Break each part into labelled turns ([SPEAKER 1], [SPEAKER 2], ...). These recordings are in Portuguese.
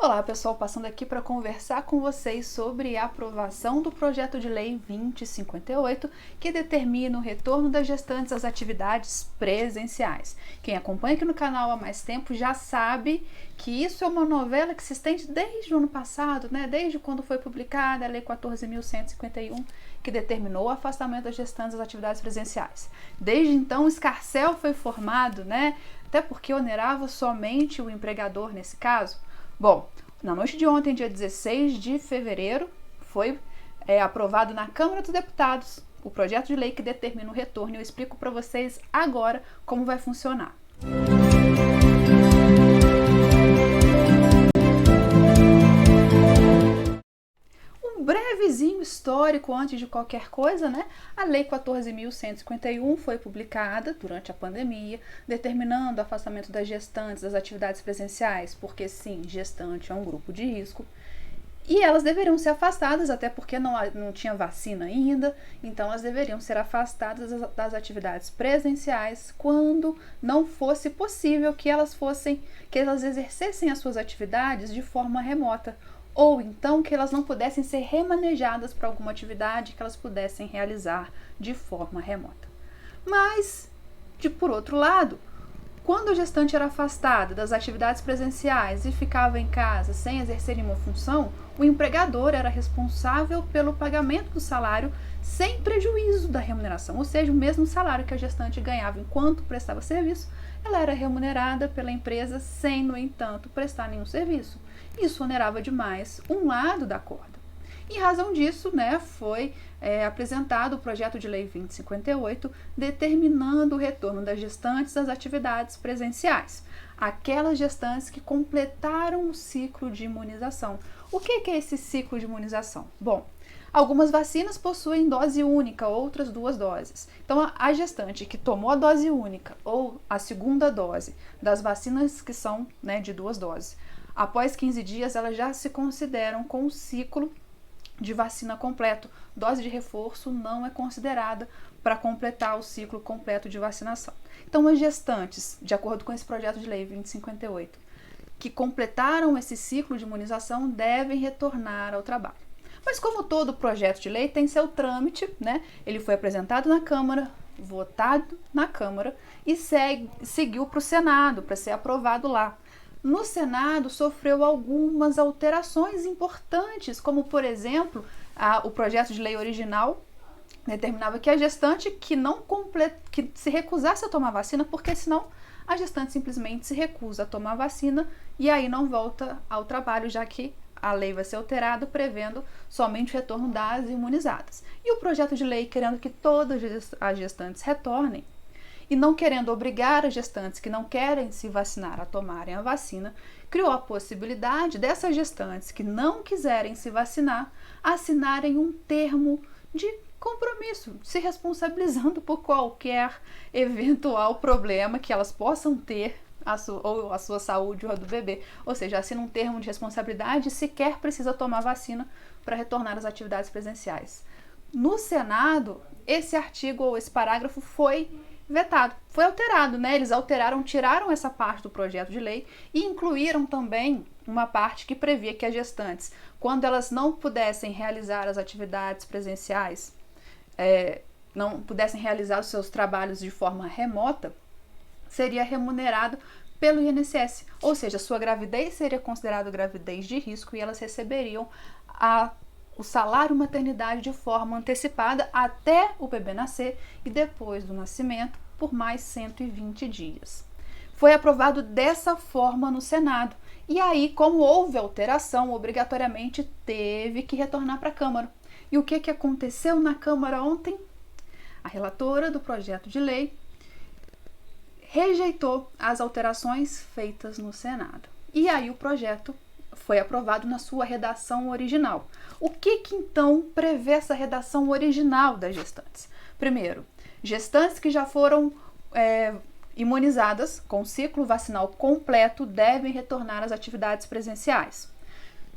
[SPEAKER 1] Olá pessoal, passando aqui para conversar com vocês sobre a aprovação do projeto de lei 2058, que determina o retorno das gestantes às atividades presenciais. Quem acompanha aqui no canal há mais tempo já sabe que isso é uma novela que se estende desde o ano passado, desde quando foi publicada a lei 14.151, que determinou o afastamento das gestantes das atividades presenciais. Desde então o escarcéu foi formado, até porque onerava somente o empregador nesse caso. Bom, na noite de ontem, dia 16 de fevereiro, foi aprovado na Câmara dos Deputados o projeto de lei que determina o retorno. Eu explico para vocês agora como vai funcionar. Um brevezinho histórico antes de qualquer coisa, A Lei 14.151 foi publicada durante a pandemia, determinando o afastamento das gestantes das atividades presenciais, porque sim, gestante é um grupo de risco, e elas deveriam ser afastadas, até porque não tinha vacina ainda, então elas deveriam ser afastadas das atividades presenciais quando não fosse possível que elas exercessem as suas atividades de forma remota, ou então que elas não pudessem ser remanejadas para alguma atividade que elas pudessem realizar de forma remota. Mas, por outro lado, quando a gestante era afastada das atividades presenciais e ficava em casa sem exercer nenhuma função, o empregador era responsável pelo pagamento do salário sem prejuízo da remuneração, ou seja, o mesmo salário que a gestante ganhava enquanto prestava serviço, ela era remunerada pela empresa sem, no entanto, prestar nenhum serviço. Isso onerava demais um lado da corda. Em razão disso, foi apresentado o projeto de lei 2058, determinando o retorno das gestantes às atividades presenciais, aquelas gestantes que completaram o ciclo de imunização. O que é esse ciclo de imunização? Bom, algumas vacinas possuem dose única, outras 2 doses. Então, a gestante que tomou a dose única ou a segunda dose das vacinas que são de 2 doses, após 15 dias, elas já se consideram com o ciclo de vacina completo. Dose de reforço não é considerada para completar o ciclo completo de vacinação. Então, as gestantes, de acordo com esse projeto de lei 2058, que completaram esse ciclo de imunização, devem retornar ao trabalho. Mas como todo projeto de lei tem seu trâmite, ele foi apresentado na Câmara, votado na Câmara e seguiu para o Senado para ser aprovado lá. No Senado sofreu algumas alterações importantes, como por exemplo, o projeto de lei original determinava que a gestante que se recusasse a tomar vacina, porque senão a gestante simplesmente se recusa a tomar vacina e aí não volta ao trabalho, já que a lei vai ser alterada, prevendo somente o retorno das imunizadas. E o projeto de lei querendo que todas as gestantes retornem, e não querendo obrigar as gestantes que não querem se vacinar a tomarem a vacina, criou a possibilidade dessas gestantes que não quiserem se vacinar assinarem um termo de compromisso, se responsabilizando por qualquer eventual problema que elas possam ter, ou a sua saúde ou a do bebê. Ou seja, assina um termo de responsabilidade e sequer precisa tomar vacina para retornar às atividades presenciais. No Senado, esse artigo ou esse parágrafo foi vetado, foi alterado, Eles tiraram essa parte do projeto de lei e incluíram também uma parte que previa que as gestantes, quando elas não pudessem realizar as atividades presenciais, não pudessem realizar os seus trabalhos de forma remota, seria remunerado pelo INSS, ou seja, sua gravidez seria considerada gravidez de risco e elas receberiam o salário maternidade de forma antecipada até o bebê nascer e depois do nascimento por mais 120 dias. Foi aprovado dessa forma no Senado. E aí, como houve alteração, obrigatoriamente teve que retornar para a Câmara. E o que aconteceu na Câmara ontem? A relatora do projeto de lei rejeitou as alterações feitas no Senado. E aí o projeto foi aprovado na sua redação original. O que então prevê essa redação original das gestantes? Primeiro, gestantes que já foram imunizadas com ciclo vacinal completo devem retornar às atividades presenciais.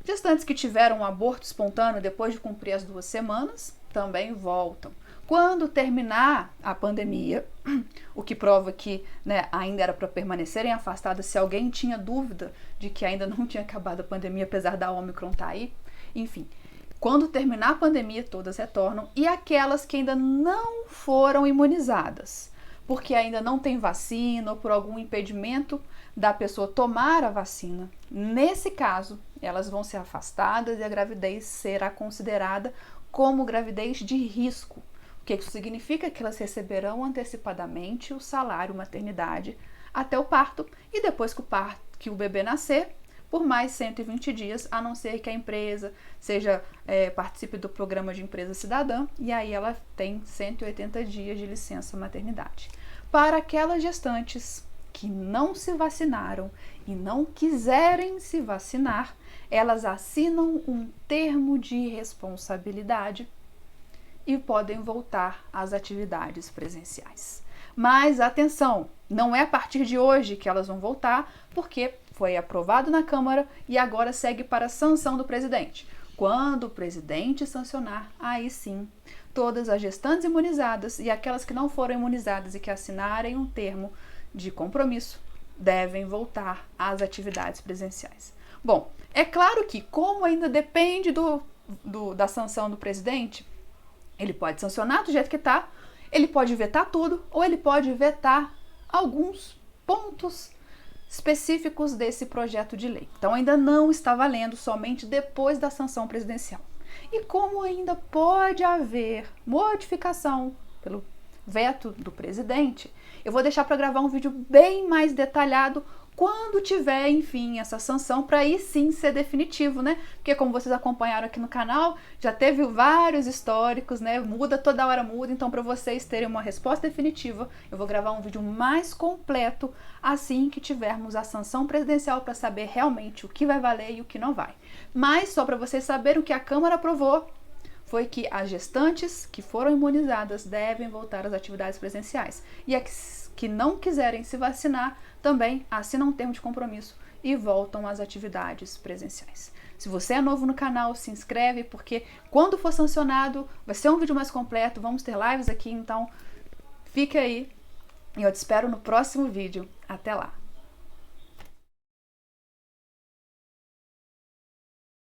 [SPEAKER 1] Gestantes que tiveram um aborto espontâneo depois de cumprir as 2 semanas também voltam. Quando terminar a pandemia, o que prova que, né, ainda era para permanecerem afastadas, se alguém tinha dúvida de que ainda não tinha acabado a pandemia, apesar da Ômicron estar aí, enfim. Quando terminar a pandemia, todas retornam, e aquelas que ainda não foram imunizadas, porque ainda não tem vacina ou por algum impedimento da pessoa tomar a vacina, nesse caso, elas vão ser afastadas e a gravidez será considerada como gravidez de risco. O que isso significa? Que elas receberão antecipadamente o salário maternidade até o parto e depois que o bebê nascer, por mais 120 dias, a não ser que a empresa participe do programa de empresa cidadã, e aí ela tem 180 dias de licença maternidade. Para aquelas gestantes que não se vacinaram e não quiserem se vacinar, elas assinam um termo de responsabilidade e podem voltar às atividades presenciais. Mas atenção, não é a partir de hoje que elas vão voltar, porque foi aprovado na Câmara e agora segue para a sanção do presidente. Quando o presidente sancionar, aí sim, todas as gestantes imunizadas e aquelas que não foram imunizadas e que assinarem um termo de compromisso devem voltar às atividades presenciais. Bom, é claro que, como ainda depende da sanção do presidente, ele pode sancionar do jeito que está, ele pode vetar tudo ou ele pode vetar alguns pontos específicos desse projeto de lei. Então ainda não está valendo, somente depois da sanção presidencial. E como ainda pode haver modificação pelo veto do presidente, eu vou deixar para gravar um vídeo bem mais detalhado quando tiver, enfim, essa sanção, para aí sim ser definitivo, né? Porque como vocês acompanharam aqui no canal, já teve vários históricos, né? Muda, toda hora muda, então para vocês terem uma resposta definitiva, eu vou gravar um vídeo mais completo assim que tivermos a sanção presidencial para saber realmente o que vai valer e o que não vai. Mas só para vocês saberem o que a Câmara aprovou foi que as gestantes que foram imunizadas devem voltar às atividades presenciais. E as que não quiserem se vacinar também assinam um termo de compromisso e voltam às atividades presenciais. Se você é novo no canal, se inscreve, porque quando for sancionado vai ser um vídeo mais completo, vamos ter lives aqui, então fica aí e eu te espero no próximo vídeo. Até lá!